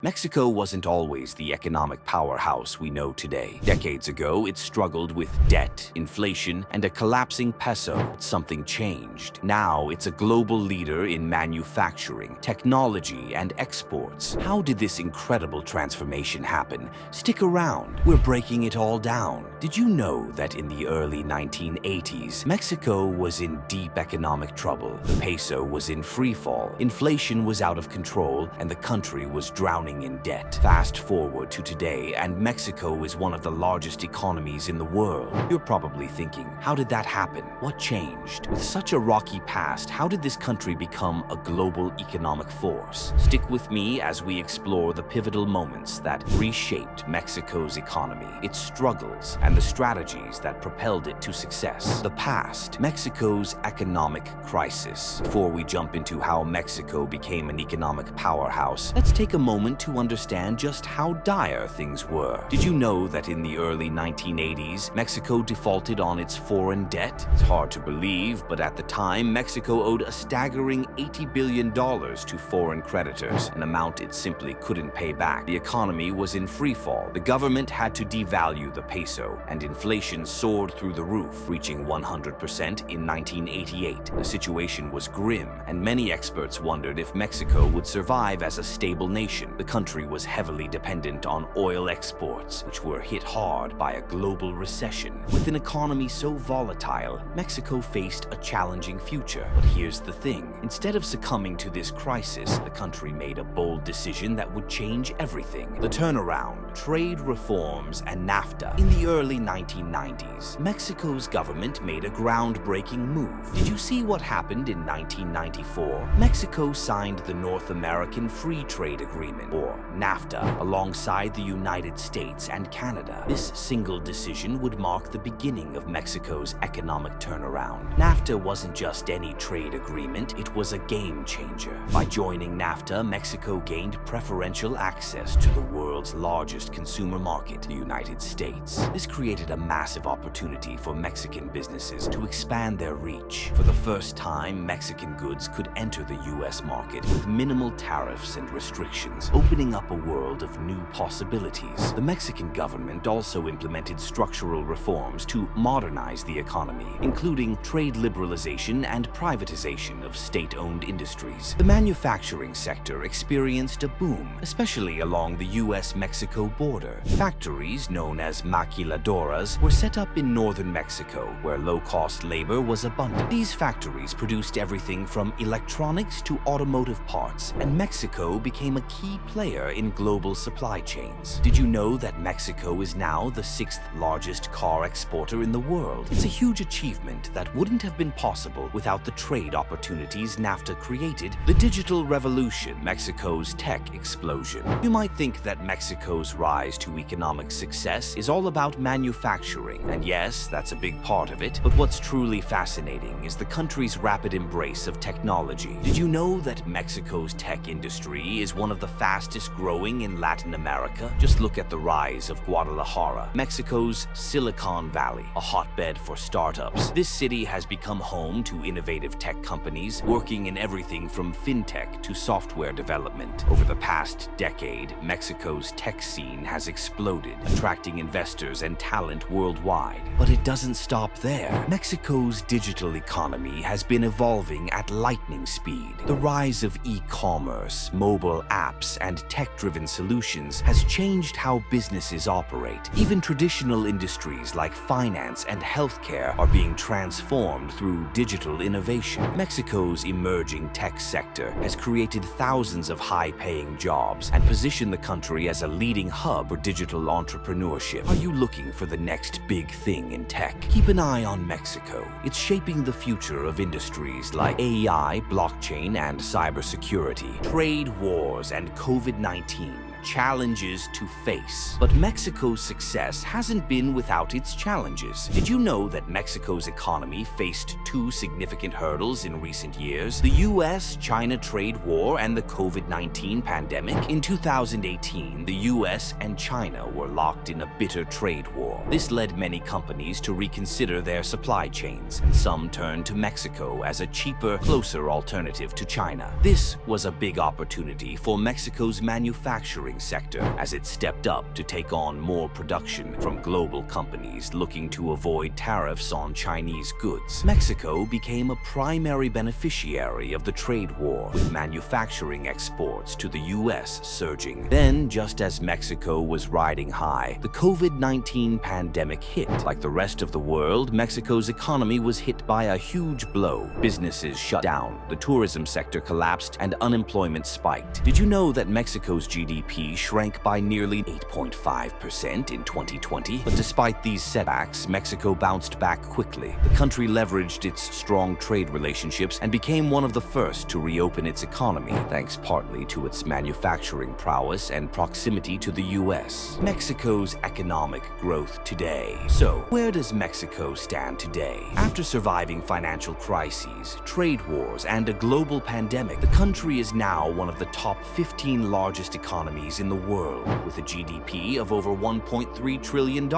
Mexico wasn't always the economic powerhouse we know today. Decades ago, it struggled with debt, inflation, and a collapsing peso. But something changed. Now, it's a global leader in manufacturing, technology, and exports. How did this incredible transformation happen? Stick around. We're breaking it all down. Did you know that in the early 1980s, Mexico was in deep economic trouble? The peso was in freefall, inflation was out of control, and the country was drowning in debt. Fast forward to today, and Mexico is one of the largest economies in the world. You're probably thinking, how did that happen? What changed? With such a rocky past, how did this country become a global economic force? Stick with me as we explore the pivotal moments that reshaped Mexico's economy, its struggles, and the strategies that propelled it to success. The past, Mexico's economic crisis. Before we jump into how Mexico became an economic powerhouse, let's take a moment to understand just how dire things were. Did you know that in the early 1980s, Mexico defaulted on its foreign debt? It's hard to believe, but at the time, Mexico owed a staggering $80 billion to foreign creditors, an amount it simply couldn't pay back. The economy was in freefall. The government had to devalue the peso, and inflation soared through the roof, reaching 100% in 1988. The situation was grim, and many experts wondered if Mexico would survive as a stable nation. The country was heavily dependent on oil exports, which were hit hard by a global recession. With an economy so volatile, Mexico faced a challenging future. But here's the thing. Instead of succumbing to this crisis, the country made a bold decision that would change everything. The turnaround, trade reforms, and NAFTA. In the early 1990s, Mexico's government made a groundbreaking move. Did you see what happened in 1994? Mexico signed the North American Free Trade Agreement, or NAFTA, alongside the United States and Canada. This single decision would mark the beginning of Mexico's economic turnaround. NAFTA wasn't just any trade agreement, it was a game changer. By joining NAFTA, Mexico gained preferential access to the world's largest consumer market, the United States. This created a massive opportunity for Mexican businesses to expand their reach. For the first time, Mexican goods could enter the US market with minimal tariffs and restrictions, opening up a world of new possibilities. The Mexican government also implemented structural reforms to modernize the economy, including trade liberalization and privatization of state-owned industries. The manufacturing sector experienced a boom, especially along the US-Mexico border. Factories known as maquiladoras were set up in northern Mexico, where low-cost labor was abundant. These factories produced everything from electronics to automotive parts, and Mexico became a key player in global supply chains. Did you know that Mexico is now the 6th largest car exporter in the world? It's a huge achievement that wouldn't have been possible without the trade opportunities NAFTA created. The digital revolution, Mexico's tech explosion. You might think that Mexico's rise to economic success is all about manufacturing, and yes, that's a big part of it, but what's truly fascinating is the country's rapid embrace of technology. Did you know that Mexico's tech industry is one of the fastest growing in Latin America? Just look at the rise of Guadalajara, Mexico's Silicon Valley, a hotbed for startups. This city has become home to innovative tech companies working in everything from fintech to software development. Over the past decade, Mexico's tech scene has exploded, attracting investors and talent worldwide. But it doesn't stop there. Mexico's digital economy has been evolving at lightning speed. The rise of e-commerce, mobile apps, and tech-driven solutions has changed how businesses operate. Even traditional industries like finance and healthcare are being transformed through digital innovation. Mexico's emerging tech sector has created thousands of high-paying jobs and positioned the country as a leading hub for digital entrepreneurship. Are you looking for the next big thing in tech? Keep an eye on Mexico. It's shaping the future of industries like AI, blockchain, and cybersecurity. Trade wars and COVID-19 challenges to face. But Mexico's success hasn't been without its challenges. Did you know that Mexico's economy faced two significant hurdles in recent years? The US-China trade war and the COVID-19 pandemic. In 2018, the US and China were locked in a bitter trade war. This led many companies to reconsider their supply chains, and some turned to Mexico as a cheaper, closer alternative to China. This was a big opportunity for Mexico's manufacturing sector as it stepped up to take on more production from global companies looking to avoid tariffs on Chinese goods. Mexico became a primary beneficiary of the trade war, with manufacturing exports to the US surging. Then, just as Mexico was riding high, the COVID-19 pandemic hit. Like the rest of the world, Mexico's economy was hit by a huge blow. Businesses shut down, the tourism sector collapsed, and unemployment spiked. Did you know that Mexico's GDP shrank by nearly 8.5% in 2020? But despite these setbacks, Mexico bounced back quickly. The country leveraged its strong trade relationships and became one of the first to reopen its economy, thanks partly to its manufacturing prowess and proximity to the US. Mexico's economic growth today. So, where does Mexico stand today? After surviving financial crises, trade wars, and a global pandemic, the country is now one of the top 15 largest economies in the world, with a GDP of over $1.3 trillion.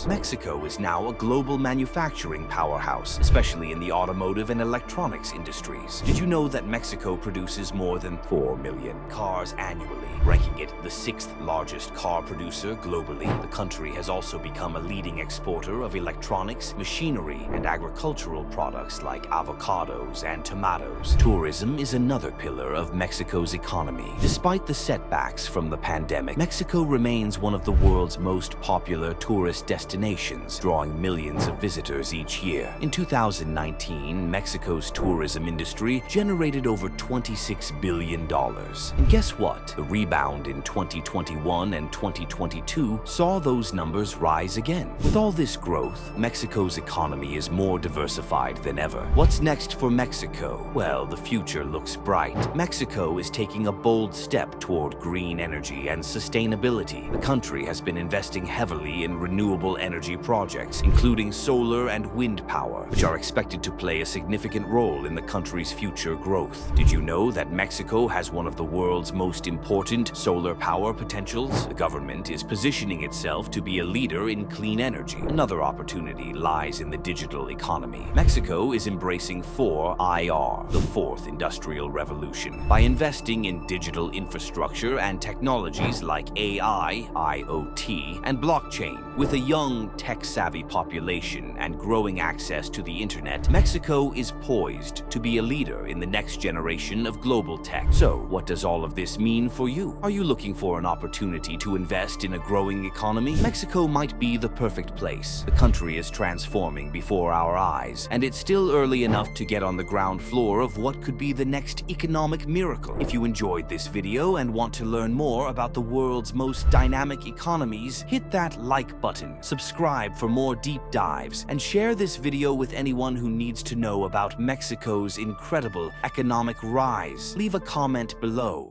Mexico is now a global manufacturing powerhouse, especially in the automotive and electronics industries. Did you know that Mexico produces more than 4 million cars annually, ranking it the 6th largest car producer globally? The country has also become a leading exporter of electronics, machinery, and agricultural products like avocados and tomatoes. Tourism is another pillar of Mexico's economy. Despite the setbacks from the pandemic, Mexico remains one of the world's most popular tourist destinations, drawing millions of visitors each year. In 2019, Mexico's tourism industry generated over $26 billion. And guess what? The rebound in 2021 and 2022 saw those numbers rise again. With all this growth, Mexico's economy is more diversified than ever. What's next for Mexico? Well, the future looks bright. Mexico is taking a bold step toward green energy and sustainability. The country has been investing heavily in renewable energy projects, including solar and wind power, which are expected to play a significant role in the country's future growth. Did you know that Mexico has one of the world's most important solar power potentials? The government is positioning itself to be a leader in clean energy. Another opportunity lies in the digital economy. Mexico is embracing 4IR, the fourth industrial revolution, by investing in digital infrastructure and technologies like AI, IoT, and blockchain. With a young, tech-savvy population and growing access to the internet, Mexico is poised to be a leader in the next generation of global tech. So, what does all of this mean for you? Are you looking for an opportunity to invest in a growing economy? Mexico might be the perfect place. The country is transforming before our eyes, and it's still early enough to get on the ground floor of what could be the next economic miracle. If you enjoyed this video and want to learn more about the world's most dynamic economies, hit that like button, subscribe for more deep dives, and share this video with anyone who needs to know about Mexico's incredible economic rise. Leave a comment below.